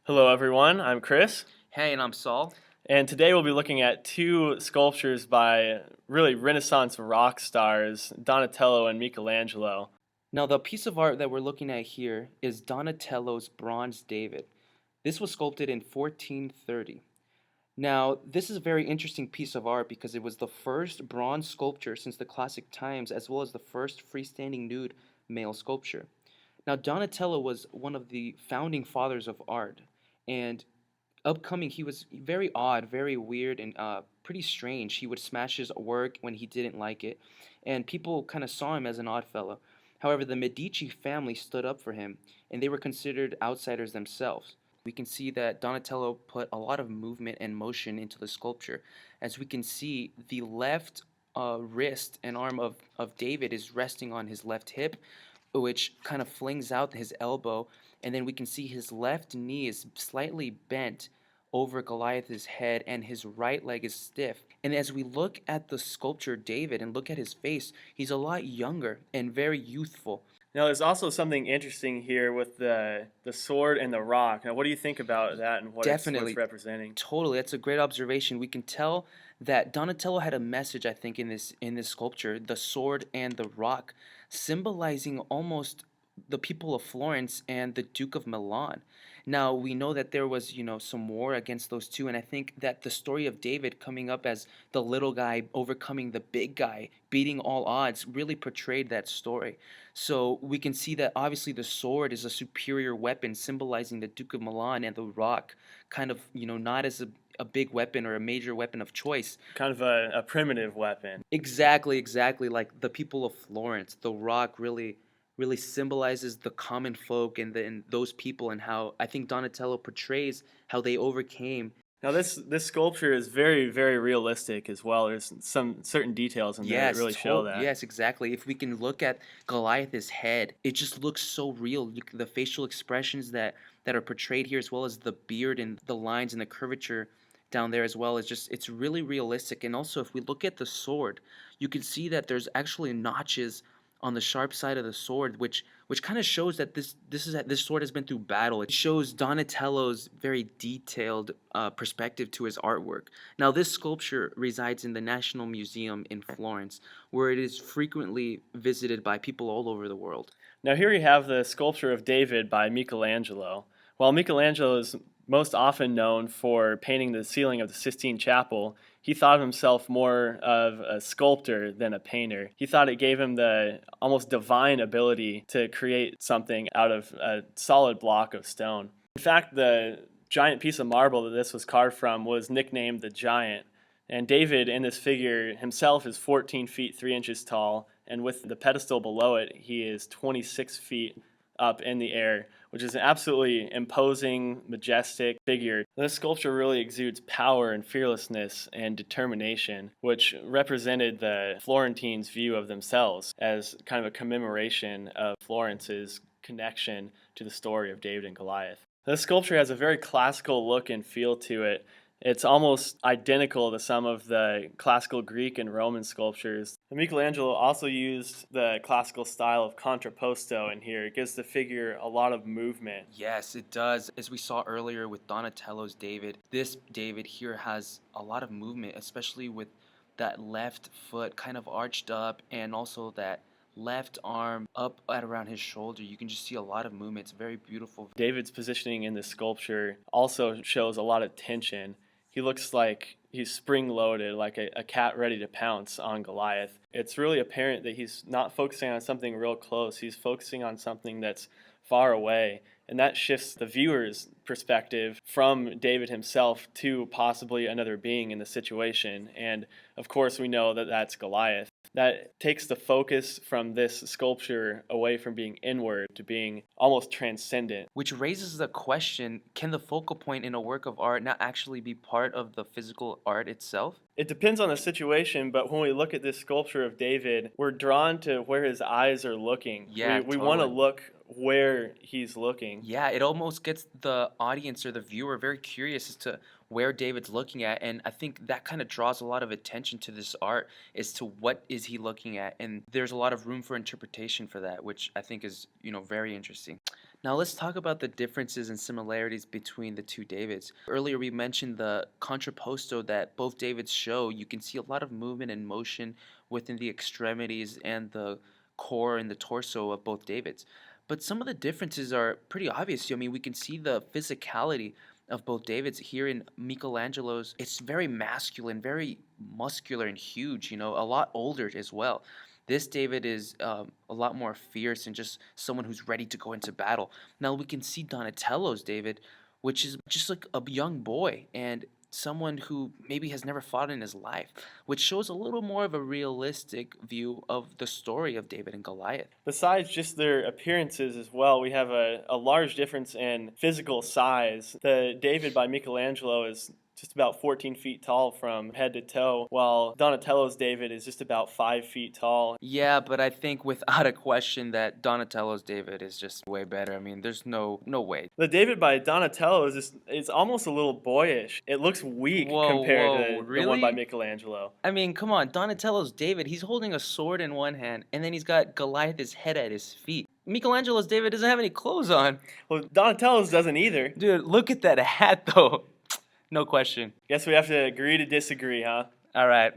Hello, everyone. I'm Chris, Hey, and I'm Saul. and today we'll be looking at two sculptures by really Renaissance rock stars, Donatello and Michelangelo. Now, the piece of art that we're looking at here is Donatello's Bronze David. This was sculpted in 1430. Now, this is a very interesting piece of art because it was the first bronze sculpture since the classic times, as well as the first freestanding nude male sculpture. Now, Donatello was one of the founding fathers of art, and upcoming, he was very odd, very weird, and pretty strange. He would smash his work when he didn't like it, and people kind of saw him as an odd fellow. However, the Medici family stood up for him, and they were considered outsiders themselves. We can see that Donatello put a lot of movement and motion into the sculpture. As we can see, the left wrist and arm of David is resting on his left hip, which kind of flings out his elbow, and then we can see his left knee is slightly bent over Goliath's head, and his right leg is stiff. And as we look at the sculpture David and look at his face, he's a lot younger and very youthful. Now, there's also something interesting here with the sword and the rock. Now, what do you think about that and what it's Definitely, representing? totally. That's a great observation. We can tell that Donatello had a message, I think, in this sculpture, the sword and the rock, symbolizing almost the people of Florence and the Duke of Milan. Now, we know that there was, some war against those two, and I think that the story of David coming up as the little guy overcoming the big guy, beating all odds, really portrayed that story. So we can see that obviously the sword is a superior weapon, symbolizing the Duke of Milan, and the rock kind of, not as a big weapon or a major weapon of choice. Kind of a primitive weapon. Exactly, exactly. Like the people of Florence, the rock really symbolizes the common folk and those people, and how I think Donatello portrays how they overcame. Now, this sculpture is very, very realistic as well. There's some certain details in there that Yes, really show that. yes, exactly. If we can look at Goliath's head, it just looks so real. Look, the facial expressions that are portrayed here, as well as the beard and the lines and the curvature down there as well, is just it's really realistic. And also, if we look at the sword, you can see that there's actually notches on the sharp side of the sword, which kind of shows that this sword has been through battle. It shows Donatello's very detailed perspective to his artwork. Now, this sculpture resides in the National Museum in Florence, where it is frequently visited by people all over the world. Now, here we have the sculpture of David by Michelangelo. While Michelangelo is most often known for painting the ceiling of the Sistine Chapel, he thought of himself more of a sculptor than a painter. He thought it gave him the almost divine ability to create something out of a solid block of stone. In fact, the giant piece of marble that this was carved from was nicknamed the Giant. And David in this figure himself is 14 feet 3 inches tall, and with the pedestal below it, he is 26 feet up in the air, which is an absolutely imposing, majestic figure. This sculpture really exudes power and fearlessness and determination, which represented the Florentines' view of themselves as kind of a commemoration of Florence's connection to the story of David and Goliath. This sculpture has a very classical look and feel to it. It's almost identical to some of the classical Greek and Roman sculptures. Michelangelo also used the classical style of contrapposto in here. It gives the figure a lot of movement. Yes, it does. As we saw earlier with Donatello's David, this David here has a lot of movement, especially with that left foot kind of arched up, and also that left arm up at around his shoulder. You can just see a lot of movement. It's very beautiful. David's positioning in the sculpture also shows a lot of tension. He looks like he's spring-loaded, like a cat ready to pounce on Goliath. It's really apparent that he's not focusing on something real close. He's focusing on something that's far away, and that shifts the viewer's perspective from David himself to possibly another being in the situation. And of course, we know that that's Goliath. That takes the focus from this sculpture away from being inward to being almost transcendent. Which raises the question, can the focal point in a work of art not actually be part of the physical art itself? It depends on the situation, but when we look at this sculpture of David, we're drawn to where his eyes are looking. Yeah, We want to totally. look where he's looking. Yeah, it almost gets the audience or the viewer very curious as to where David's looking at, and I think that kind of draws a lot of attention to this art as to what is he looking at, and there's a lot of room for interpretation for that, which I think is, very interesting. Now let's talk about the differences and similarities between the two Davids. Earlier we mentioned the contrapposto that both Davids show. You can see a lot of movement and motion within the extremities and the core and the torso of both Davids. But some of the differences are pretty obvious. I mean, we can see the physicality of both Davids here in Michelangelo's. It's very masculine, very muscular and huge, a lot older as well. This David is a lot more fierce and just someone who's ready to go into battle. Now we can see Donatello's David, which is just like a young boy and someone who maybe has never fought in his life, which shows a little more of a realistic view of the story of David and Goliath. Besides just their appearances as well, we have a large difference in physical size. The David by Michelangelo is just about 14 feet tall from head to toe, while Donatello's David is just about 5 feet tall. Yeah, but I think without a question that Donatello's David is just way better. I mean, there's no way. The David by Donatello is almost a little boyish. It looks weak Whoa, compared whoa, to the one by really? Michelangelo. I mean, come on, Donatello's David, he's holding a sword in one hand, and then he's got Goliath's head at his feet. Michelangelo's David doesn't have any clothes on. Well, Donatello's doesn't either. Dude, look at that hat, though. No question. Guess we have to agree to disagree, huh? All right.